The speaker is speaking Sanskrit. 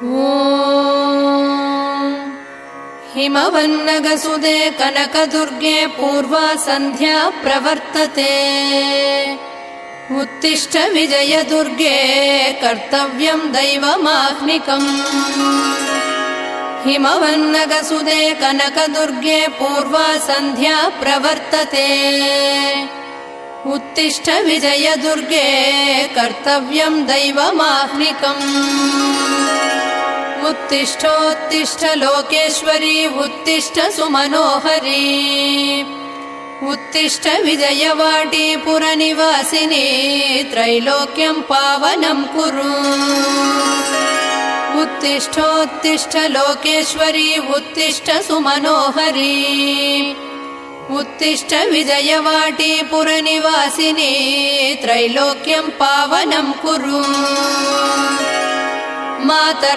ॐ हिमवन्नगसुदे कनकदुर्गे पूर्वा सन्ध्या प्रवर्तते। उत्तिष्ठ विजयदुर्गे कर्तव्यं दैवमाह्निकम्। हिमवन्नगसुदे कनकदुर्गे पूर्वा सन्ध्या प्रवर्तते। उत्तिष्ठ विजयदुर्गे कर्तव्यं दैवमाह्निकम्। उत्तिष्ठोत्तिष्ठ लोकेश्वरी उत्तिष्ठ सुमनोहरी। उत्तिष्ठ विजयवाटी पुरनिवासिनी त्रैलोक्यं पावनं कुरु। उत्तिष्ठोत्तिष्ठ लोकेश्वरी उत्तिष्ठ सुमनोहरी। उत्तिष्ठ विजयवाटी पुरनिवासिनी त्रैलोक्यं पावनं कुरु। मातर